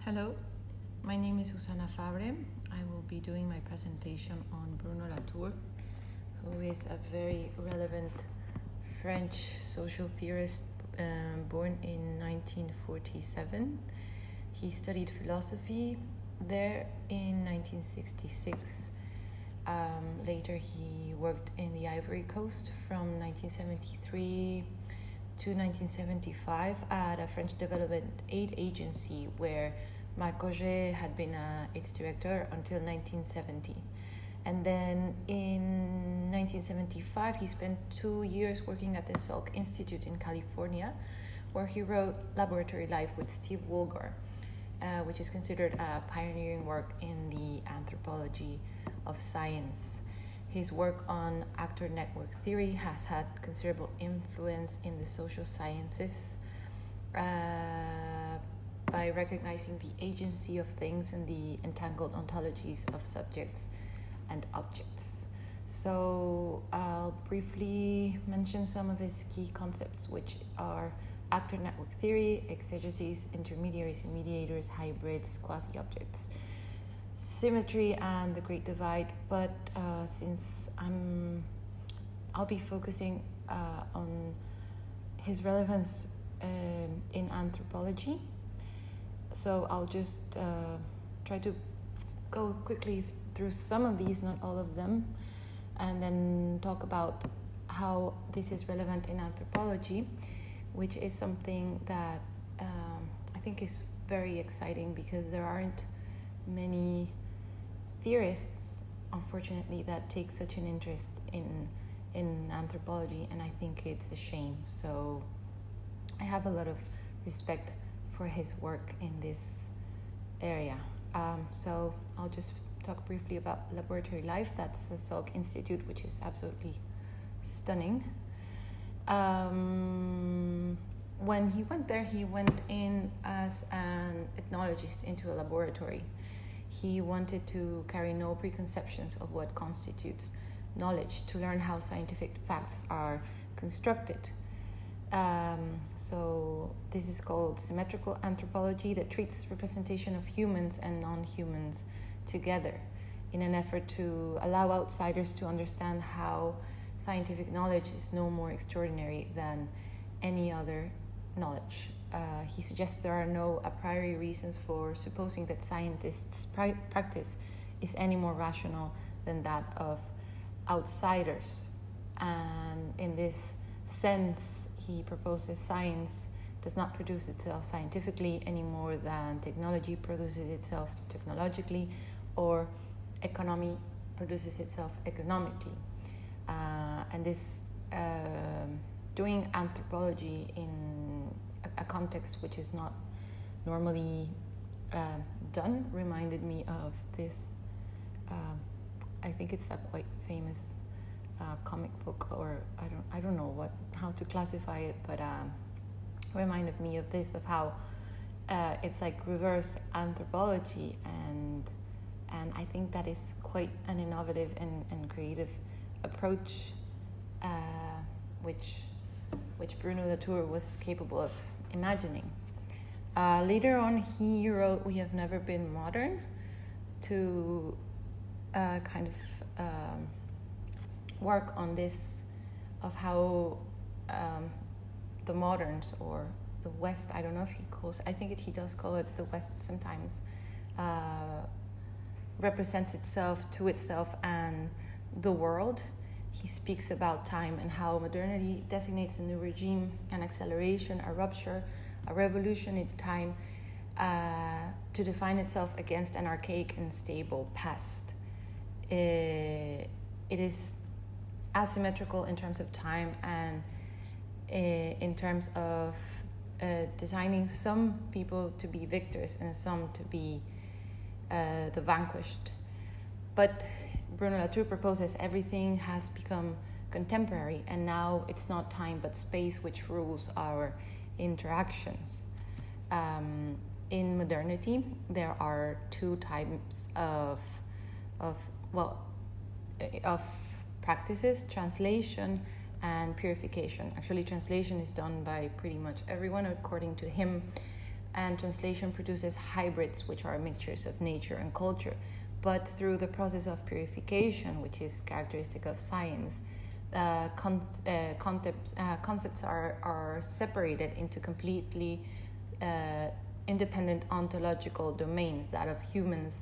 Hello, my name is Susana Fabre. I will be doing my presentation on Bruno Latour, who is a very relevant French social theorist born in 1947. He studied philosophy there in 1966. Later he worked in the Ivory Coast from 1973 to 1975 at a French development aid agency where Marc Auger had been its director until 1970. And then in 1975, he spent 2 years working at the Salk Institute in California, where he wrote Laboratory Life with Steve Woolgar, which is considered a pioneering work in the anthropology of science. His work on actor network theory has had considerable influence in the social sciences by recognizing the agency of things and the entangled ontologies of subjects and objects. So I'll briefly mention some of his key concepts, which are actor network theory, exegeses, intermediaries and mediators, hybrids, quasi-objects, symmetry, and the Great Divide. But since I'll be focusing on his relevance in anthropology, so I'll just try to go quickly through some of these, not all of them, and then talk about how this is relevant in anthropology, which is something that I think is very exciting because there aren't many theorists, unfortunately, that take such an interest in anthropology, and I think it's a shame. So I have a lot of respect for his work in this area. So I'll just talk briefly about Laboratory Life. That's the Salk Institute, which is absolutely stunning. When he went there, he went in as an ethnologist into a laboratory. He wanted to carry no preconceptions of what constitutes knowledge, to learn how scientific facts are constructed. So this is called symmetrical anthropology, that treats representation of humans and non-humans together in an effort to allow outsiders to understand how scientific knowledge is no more extraordinary than any other knowledge. He suggests there are no a priori reasons for supposing that scientists' practice is any more rational than that of outsiders. And in this sense, he proposes science does not produce itself scientifically any more than technology produces itself technologically, or economy produces itself economically. And this doing anthropology in a context which is not normally done reminded me of this. I think it's a quite famous comic book, or I don't know how to classify it, but reminded me of this, of how it's like reverse anthropology, and I think that is quite an innovative and creative approach, which Bruno Latour was capable of imagining. Later on, he wrote "We Have Never Been Modern" to kind of work on this, of how the moderns, or the West, I don't know if I think he does call it the West sometimes, represents itself to itself and the world. He speaks about time and how modernity designates a new regime, an acceleration, a rupture, a revolution in time, to define itself against an archaic and stable past. It is asymmetrical in terms of time and in terms of designing some people to be victors and some to be the vanquished. But Bruno Latour proposes everything has become contemporary, and now it's not time but space which rules our interactions. In modernity, there are two types of practices: translation and purification. Actually, translation is done by pretty much everyone according to him, and translation produces hybrids, which are mixtures of nature and culture. But through the process of purification, which is characteristic of science, concepts are separated into completely independent ontological domains, that of humans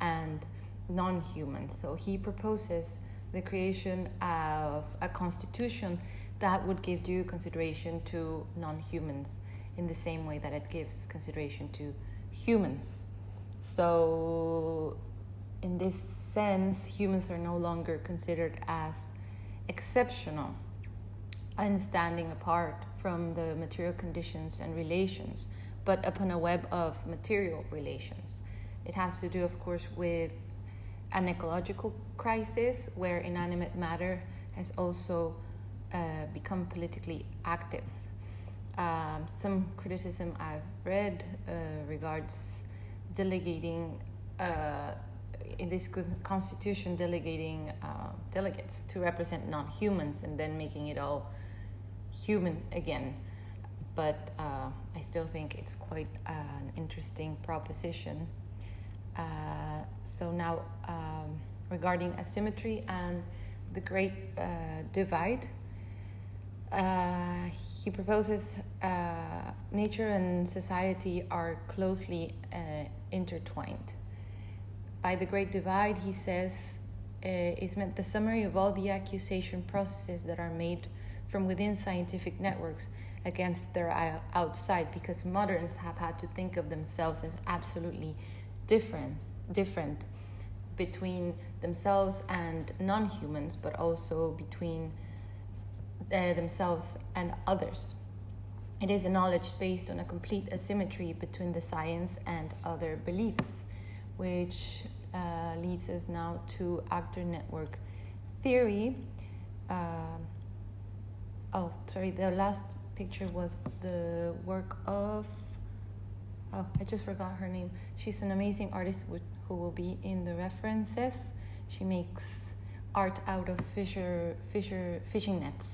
and non-humans. So he proposes the creation of a constitution that would give due consideration to non-humans in the same way that it gives consideration to humans. So in this sense, humans are no longer considered as exceptional and standing apart from the material conditions and relations, but upon a web of material relations. It has to do, of course, with an ecological crisis where inanimate matter has also become politically active. Some criticism I've read regards delegating, in this constitution, delegating delegates to represent non-humans and then making it all human again. But I still think it's quite an interesting proposition. So now, regarding asymmetry and the great divide, he proposes nature and society are closely intertwined. By the great divide, he says, is meant the summary of all the accusation processes that are made from within scientific networks against their outside, because moderns have had to think of themselves as absolutely different between themselves and non-humans, but also between themselves and others. It is a knowledge based on a complete asymmetry between the science and other beliefs, which leads us now to actor network theory. The last picture was the work of, I just forgot her name. She's an amazing artist who will be in the references. She makes art out of fishing nets.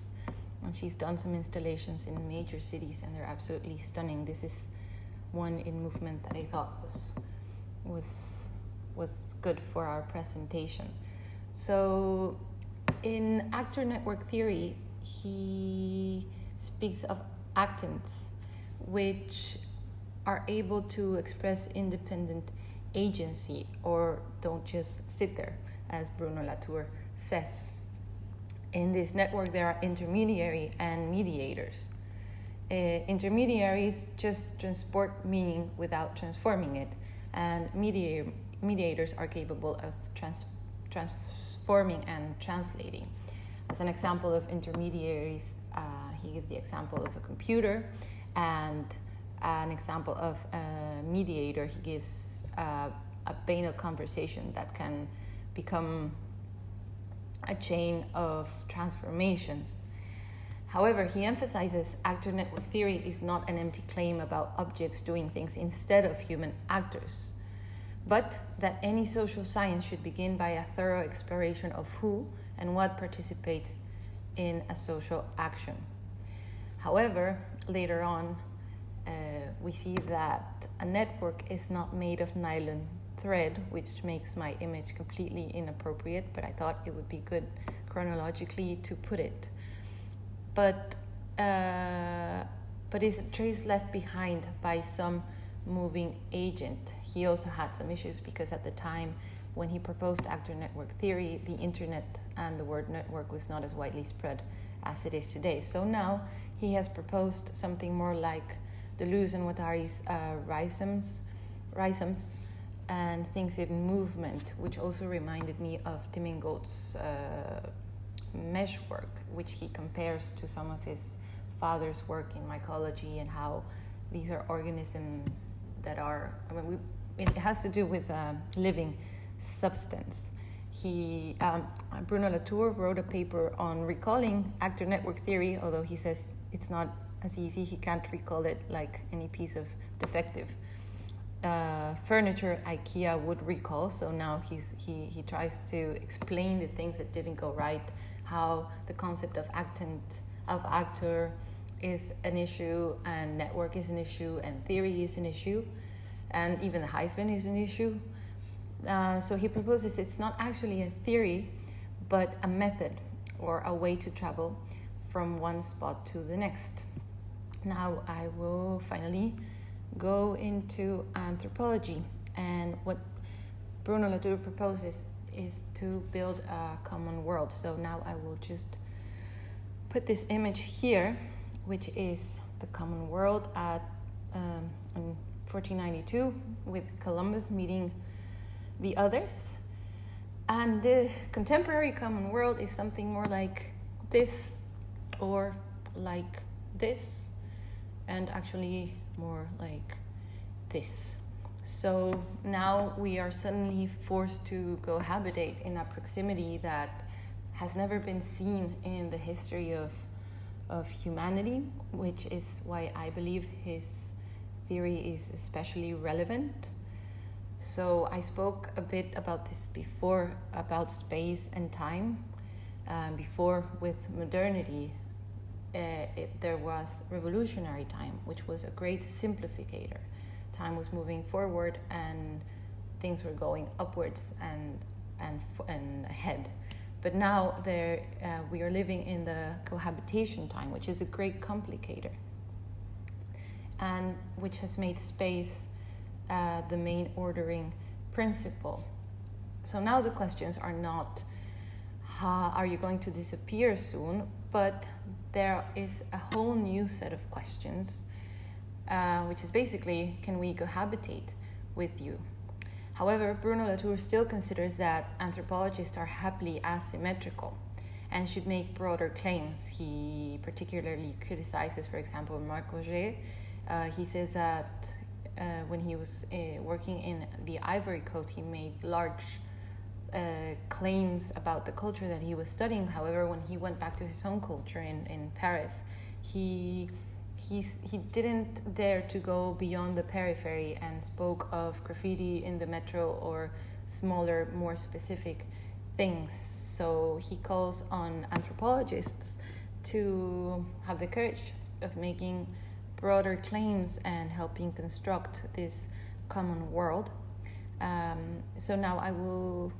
And she's done some installations in major cities, and they're absolutely stunning. This is one in movement that I thought was good for our presentation. So in actor network theory, he speaks of actants, which are able to express independent agency or don't just sit there, as Bruno Latour says. In this network, there are intermediary and mediators. Intermediaries just transport meaning without transforming it, and mediators are capable of transforming and translating. As an example of intermediaries, he gives the example of a computer, and an example of a mediator, he gives a banal conversation that can become a chain of transformations. However, he emphasizes actor network theory is not an empty claim about objects doing things instead of human actors, but that any social science should begin by a thorough exploration of who and what participates in a social action. However, later on, we see that a network is not made of nylon thread, which makes my image completely inappropriate, but I thought it would be good chronologically to put it. But is a trace left behind by some moving agent. He also had some issues because at the time when he proposed actor network theory, the internet and the word network was not as widely spread as it is today. So now he has proposed something more like Deleuze and Guattari's rhizomes and things in movement, which also reminded me of Tim Ingold's mesh work, which he compares to some of his father's work in mycology, and how these are organisms that are, it has to do with living substance. Bruno Latour wrote a paper on recalling actor network theory, although he says it's not as easy. He can't recall it like any piece of defective furniture IKEA would recall. So now he tries to explain the things that didn't go right, how the concept of actor is an issue, and network is an issue, and theory is an issue, and even the hyphen is an issue. So he proposes it's not actually a theory, but a method or a way to travel from one spot to the next. Now I will finally go into anthropology, and what Bruno Latour proposes is to build a common world. So now I will just put this image here, which is the common world in 1492 with Columbus meeting the others. And the contemporary common world is something more like this or like this, and actually more like this. So now we are suddenly forced to cohabitate in a proximity that has never been seen in the history of humanity, which is why I believe his theory is especially relevant. So I spoke a bit about this before, about space and time. Before, with modernity, there was revolutionary time, which was a great simplificator. Time was moving forward and things were going upwards and ahead. But now we are living in the cohabitation time, which is a great complicator, and which has made space the main ordering principle. So now the questions are not, are you going to disappear soon? But there is a whole new set of questions, which is basically, can we cohabitate with you? However, Bruno Latour still considers that anthropologists are happily asymmetrical and should make broader claims. He particularly criticizes, for example, Marc Roger. He says that when he was working in the Ivory Coast, he made large claims about the culture that he was studying. However, when he went back to his own culture in Paris, he didn't dare to go beyond the periphery and spoke of graffiti in the metro or smaller, more specific things. So he calls on anthropologists to have the courage of making broader claims and helping construct this common world. So now I will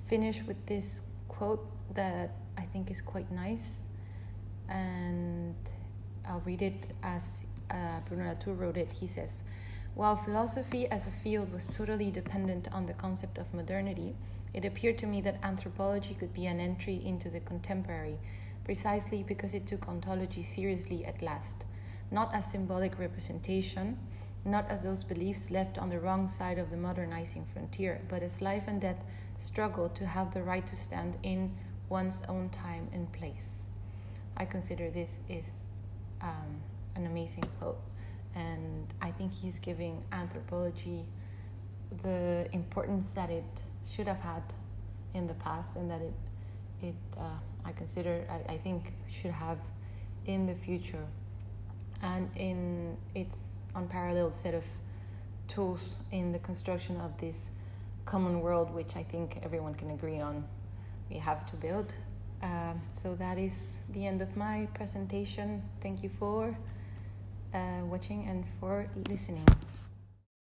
finish with this quote that I think is quite nice, and I'll read it as Bruno Latour wrote it. He says, "While philosophy as a field was totally dependent on the concept of modernity, it appeared to me that anthropology could be an entry into the contemporary, precisely because it took ontology seriously at last, not as symbolic representation, not as those beliefs left on the wrong side of the modernizing frontier, but as life and death struggle to have the right to stand in one's own time and place." I consider this is an amazing quote, and I think he's giving anthropology the importance that it should have had in the past, and that I think should have in the future, and in its unparalleled set of tools in the construction of this common world, which I think everyone can agree on we have to build. So that is the end of my presentation. Thank you for watching and for listening.